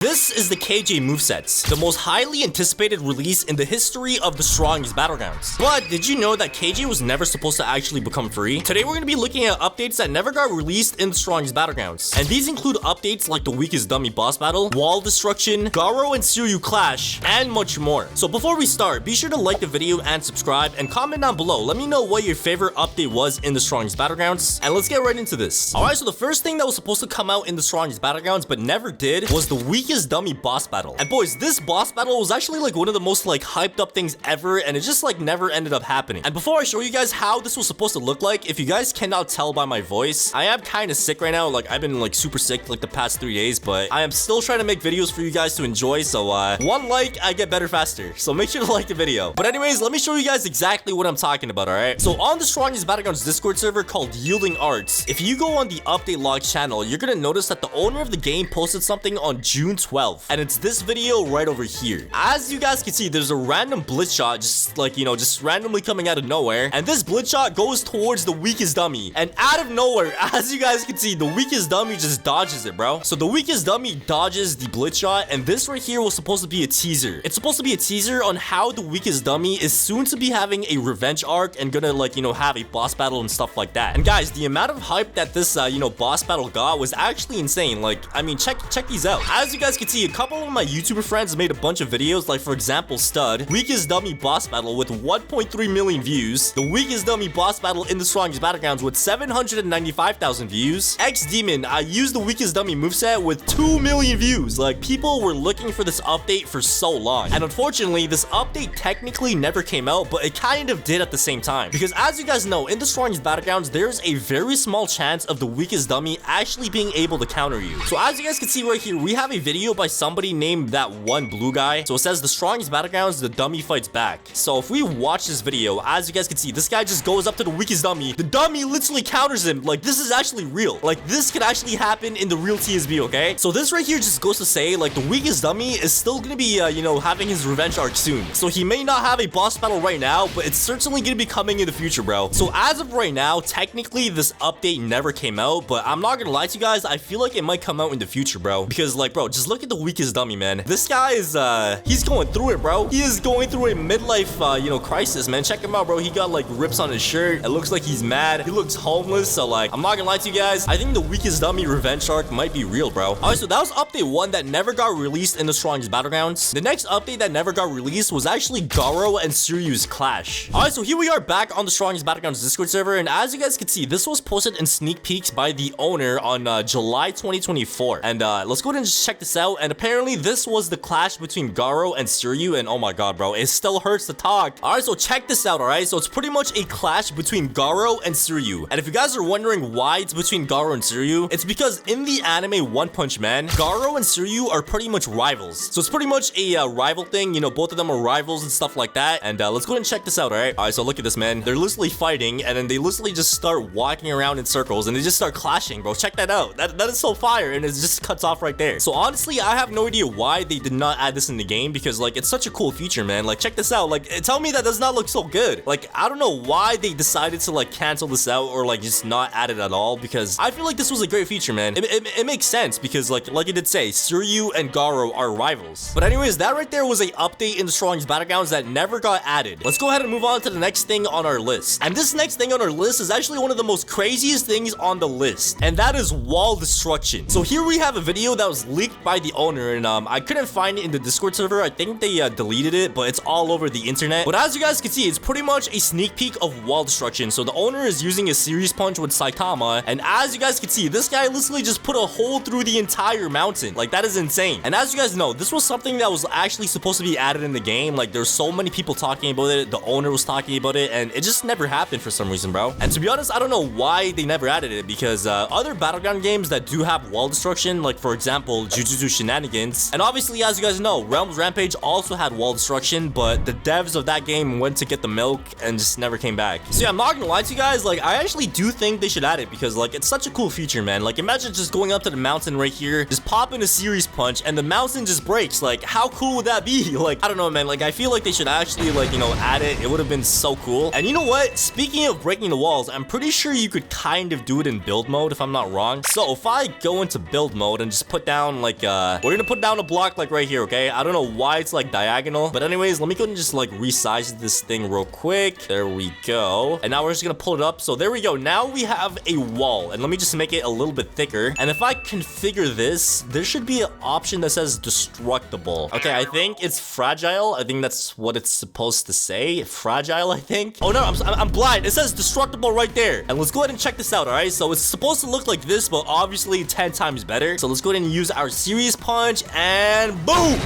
This is the KJ movesets, the most highly anticipated release in the history of the strongest Battlegrounds. But did you know that KJ was never supposed to actually become free? Today we're going to be looking at updates that never got released in the strongest Battlegrounds. And these include updates like the weakest dummy boss battle, wall destruction, garou and suiryu clash, and much more. So before we start, be sure to like the video and subscribe and comment down below. Let me know what your favorite update was in the strongest Battlegrounds. And let's get right into this. Alright, so the first thing that was supposed to come out in the strongest Battlegrounds but never did was the weakest dummy boss battle. And boys, this boss battle was actually like one of the most like hyped up things ever, and it just like never ended up happening. And before I show you guys how this was supposed to look like, if you guys cannot tell by my voice, I am kind of sick right now. Like I've been like super sick like the past 3 days, but I am still trying to make videos for you guys to enjoy. So one like, I get better faster. So make sure to like the video. But anyways, let me show you guys exactly what I'm talking about. All right, so on the strongest Battlegrounds Discord server called Yielding Arts, if you go on the update log channel, you're gonna notice that the owner of the game posted something on June 12th, and it's this video right over here. As you guys can see, there's a random blitz shot just like, you know, just randomly coming out of nowhere, and this blitz shot goes towards the weakest dummy, and out of nowhere, as you guys can see, the weakest dummy just dodges it, bro. So the weakest dummy dodges the blitz shot, and this right here was supposed to be a teaser. It's supposed to be a teaser on how the weakest dummy is soon to be having a revenge arc and gonna, like, you know, have a boss battle and stuff like that. And guys, the amount of hype that this you know, boss battle got was actually insane. Like, I mean, check these out. As you guys can see, a couple of my YouTuber friends made a bunch of videos, like for example Stud, weakest dummy boss battle with 1.3 million views, the weakest dummy boss battle in the strongest Battlegrounds with 795,000 views, X Demon, I used the weakest dummy moveset with 2 million views. Like, people were looking for this update for so long, and unfortunately this update technically never came out, but it kind of did at the same time, because as you guys know, in the strongest Battlegrounds there's a very small chance of the weakest dummy actually being able to counter you. So as you guys can see right here, we have a video by somebody named that one blue guy. So it says the strongest Battlegrounds, the dummy fights back. So if we watch this video, as you guys can see, this guy just goes up to the weakest dummy. The dummy literally counters him. Like, this is actually real. Like, this could actually happen in the real TSB, okay? So this right here just goes to say, like, the weakest dummy is still gonna be, you know, having his revenge arc soon. So he may not have a boss battle right now, but it's certainly gonna be coming in the future, bro. So as of right now, technically this update never came out, but I'm not gonna lie to you guys, I feel like it might come out in the future, bro. Because, like, bro, just look at the weakest dummy, man. This guy is, he's going through it, bro. He is going through a midlife, you know, crisis, man. Check him out, bro. He got, like, rips on his shirt. It looks like he's mad. He looks homeless. So, like, I'm not gonna lie to you guys, I think the weakest dummy revenge arc might be real, bro. Alright, so that was update 1 that never got released in the strongest Battlegrounds. The next update that never got released was actually garou and suiryu's clash. Alright, so here we are back on the strongest Battlegrounds Discord server, and as you guys can see, this was posted in sneak peeks by the owner on July 2024. And let's go ahead and just check this out. And apparently this was the clash between garou and suiryu, and oh my god, bro, it still hurts to talk. Alright, so check this out. Alright, so it's pretty much a clash between garou and suiryu, and if you guys are wondering why it's between garou and suiryu, it's because in the anime One Punch Man, garou and suiryu are pretty much rivals. So it's pretty much a rival thing, you know, both of them are rivals and stuff like that. And let's go ahead and check this out. Alright, so look at this, man. They're literally fighting, and then they literally just start walking around in circles, and they just start clashing, bro. Check that out. That is so fire, and it just cuts off right there. So honestly, I have no idea why they did not add this in the game, because like it's such a cool feature, man. Like, check this out. Like, tell me that does not look so good. Like, I don't know why they decided to like cancel this out or like just not add it at all, because I feel like this was a great feature, man. It makes sense, because like it did say, suiryu and garou are rivals. But anyways, that right there was a update in the strongest Battlegrounds that never got added. Let's go ahead and move on to the next thing on our list. And this next thing on our list is actually one of the most craziest things on the list, and that is wall destruction. So here we have a video that was leaked by the owner, and I couldn't find it in the Discord server. I think they deleted it, but it's all over the internet. But as you guys can see, it's pretty much a sneak peek of wall destruction. So the owner is using a series punch with Saitama, and as you guys can see, this guy literally just put a hole through the entire mountain. Like, that is insane. And as you guys know, this was something that was actually supposed to be added in the game. Like, there's so many people talking about it, the owner was talking about it, and it just never happened for some reason, bro. And to be honest, I don't know why they never added it, because other Battleground games that do have wall destruction, like for example Jujutsu Shenanigans, and obviously as you guys know, Realms Rampage also had wall destruction, but the devs of that game went to get the milk and just never came back. So yeah, I'm not gonna lie to you guys, like I actually do think they should add it, because like it's such a cool feature, man. Like, imagine just going up to the mountain right here, just popping a series punch, and the mountain just breaks. Like, how cool would that be? Like, I don't know, man. Like, I feel like they should actually, like, you know, add it. It would have been so cool. And you know what? Speaking of breaking the walls, I'm pretty sure you could kind of do it in build mode if I'm not wrong. So if I go into build mode and just put down like we're gonna put down a block like right here, okay? I don't know why it's like diagonal, but anyways, let me go and just like resize this thing real quick. There we go. And now we're just gonna pull it up. So there we go. Now we have a wall, and let me just make it a little bit thicker. And if I configure this, there should be an option that says destructible. Okay, I think it's fragile. I think that's what it's supposed to say. Fragile, I think. Oh no, I'm blind. It says destructible right there. And let's go ahead and check this out, all right? So it's supposed to look like this, but obviously 10 times better. So let's go ahead and use our serious punch, and boom!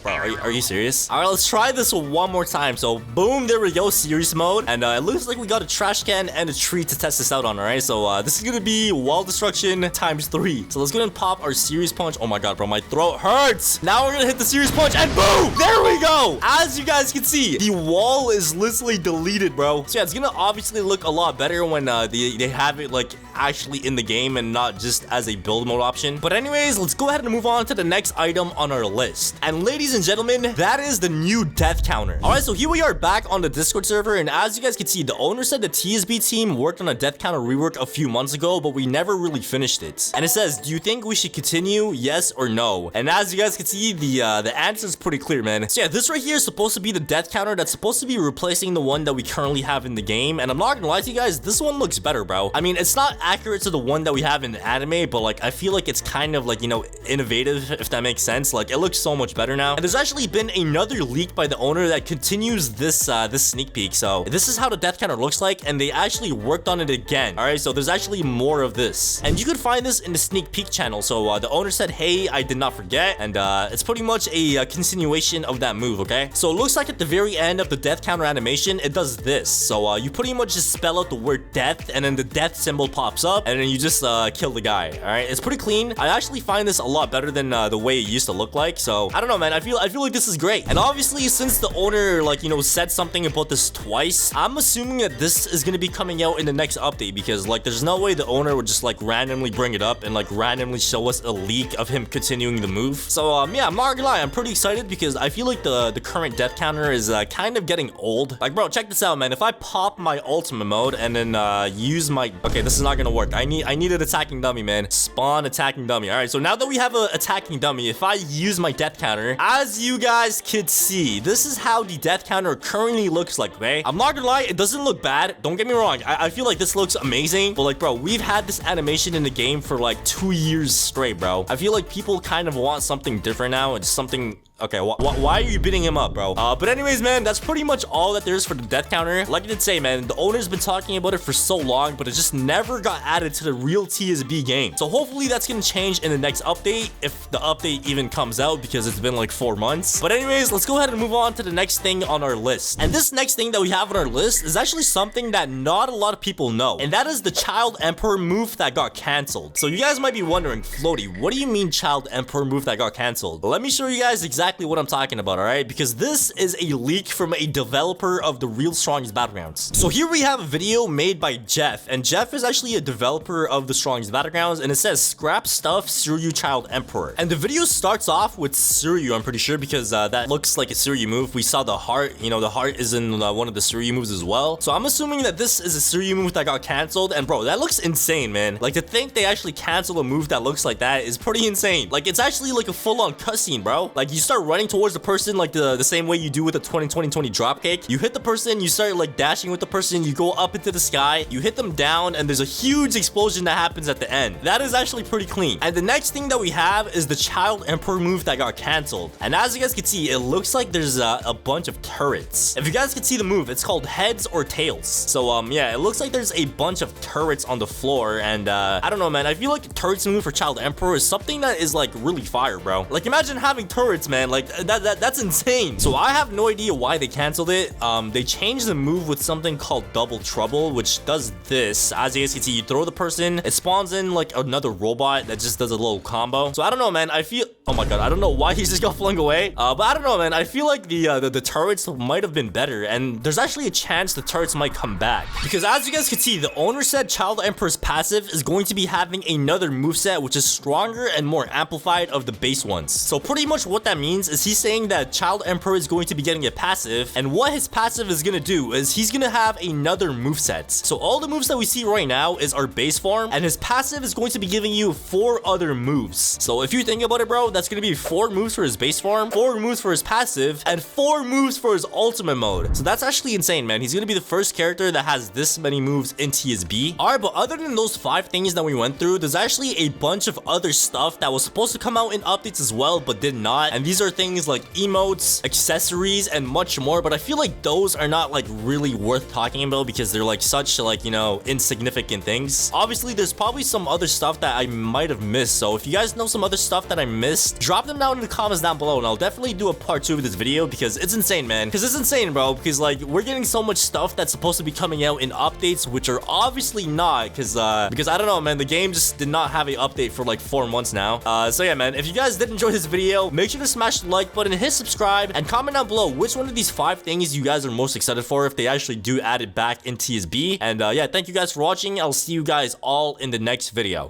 Bro, are you serious? All right, let's try this one more time. So boom, there we go, serious mode. And it looks like we got a trash can and a tree to test this out on, all right? So this is gonna be wall destruction times 3. So let's go ahead and pop our serious punch. Oh my god, bro, my throat hurts. Now we're gonna hit the serious punch, and boom, there we go. As you guys can see, the wall is literally deleted, bro. So yeah, it's gonna obviously look a lot better when they have it like actually in the game and not just as a build mode option. But anyways, let's go ahead and move on to the next item on our list. And ladies and gentlemen, that is the new death counter. All right, so here we are back on the Discord server, and as you guys can see, the owner said the TSB team worked on a death counter rework a few months ago, but we never really finished it. And it says, do you think we should continue, yes or no? And as you guys can see, the answer is pretty clear, man. So yeah, this right here is supposed to be the death counter that's supposed to be replacing the one that we currently have in the game. And I'm not gonna lie to you guys, this one looks better, bro. I mean, it's not accurate to the one that we have in the anime, but like I feel like it's kind of like, you know, innovative, if that makes sense. Like it looks so much better now. And there's actually been another leak by the owner that continues this this sneak peek. So this is how the death counter looks like, and they actually worked on it again. All right, so there's actually more of this, and you could find this in the sneak peek channel. So the owner said, hey, I did not forget, and it's pretty much a continuation of that move. Okay, so it looks like at the very end of the death counter animation, it does this. So you pretty much just spell out the word death, and then the death symbol pops up, and then you just kill the guy. All right, it's pretty clean. I actually find this a lot better than the way it used to look like. So I don't know, man. I feel like this is great. And obviously, since the owner, like, you know, said something about this twice, I'm assuming that this is gonna be coming out in the next update, because like there's no way the owner would just like randomly bring it up and like randomly show us a leak of him continuing the move. So yeah, I'm not gonna lie, I'm pretty excited because I feel like the current death counter is kind of getting old. Like, bro, check this out, man. If I pop my ultimate mode and then use my, okay, this is not gonna work. I need an attacking dummy, man. Spawn attacking dummy. All right, so now that we have an attacking dummy, if I use my death counter, as you guys could see, this is how the death counter currently looks like, okay? I'm not gonna lie, it doesn't look bad. Don't get me wrong. I feel like this looks amazing, but like, bro, we've had this animation in the game for like 2 years straight, bro. I feel like people kind of want something different now. It's something... Okay, why are you beating him up, bro? But anyways, man, that's pretty much all that there is for the death counter. Like I did say, man, the owner's been talking about it for so long, but it just never got added to the real TSB game. So hopefully that's gonna change in the next update, if the update even comes out, because it's been like 4 months. But anyways, let's go ahead and move on to the next thing on our list. And this next thing that we have on our list is actually something that not a lot of people know, and that is the Child Emperor move that got canceled. So you guys might be wondering, Floaty, what do you mean Child Emperor move that got canceled? Let me show you guys exactly what I'm talking about, all right? Because this is a leak from a developer of the Real Strongest Battlegrounds. So here we have a video made by Jeff, and Jeff is actually a developer of the Strongest Battlegrounds, and it says scrap stuff suiryu Child Emperor. And the video starts off with suiryu, I'm pretty sure, because that looks like a suiryu move. We saw the heart, you know, the heart is in one of the suiryu moves as well. So I'm assuming that this is a suiryu move that got canceled, and bro, that looks insane, man. Like, to think they actually canceled a move that looks like that is pretty insane. Like, it's actually like a full-on cutscene, bro. Like, you start running towards the person like the same way you do with the 20-20-20 dropkick. You hit the person, you start like dashing with the person, you go up into the sky, you hit them down, and there's a huge explosion that happens at the end. That is actually pretty clean. And the next thing that we have is the Child Emperor move that got canceled. And as you guys can see, it looks like there's a bunch of turrets. If you guys can see the move, it's called heads or tails. So yeah, it looks like there's a bunch of turrets on the floor, and I don't know, man. I feel like the turrets move for Child Emperor is something that is like really fire, bro. Like, imagine having turrets, man. Like that's insane. So I have no idea why they canceled it. They changed the move with something called double trouble, which does this. As you guys can see, you throw the person, it spawns in like another robot that just does a little combo. So I don't know, man. I feel Oh my god, I don't know why he just got flung away. But I don't know, man. I feel like the turrets might have been better, and there's actually a chance the turrets might come back. Because as you guys can see, the owner said Child Emperor's passive is going to be having another moveset which is stronger and more amplified of the base ones. So pretty much what that means is he's saying that Child Emperor is going to be getting a passive, and what his passive is gonna do is he's gonna have another moveset. So all the moves that we see right now is our base form, and his passive is going to be giving you 4 other moves. So if you think about it, bro, that's gonna be 4 moves for his base form, 4 moves for his passive, and 4 moves for his ultimate mode. So that's actually insane, man. He's gonna be the first character that has this many moves in TSB. Alright, but other than those 5 things that we went through, there's actually a bunch of other stuff that was supposed to come out in updates as well, but did not. And these are things like emotes, accessories, and much more. But I feel like those are not like really worth talking about because they're like such like, you know, insignificant things. Obviously, there's probably some other stuff that I might have missed. So if you guys know some other stuff that I missed, drop them down in the comments down below, and I'll definitely do a part 2 of this video because it's insane, man. Because it's insane, bro. Because like we're getting so much stuff that's supposed to be coming out in updates, which are obviously not. Because I don't know, man. The game just did not have an update for like 4 months now. So yeah, man. If you guys did enjoy this video, make sure to smash the like button, hit subscribe, and comment down below which one of these 5 things you guys are most excited for if they actually do add it back in TSB. And yeah, thank you guys for watching. I'll see you guys all in the next video.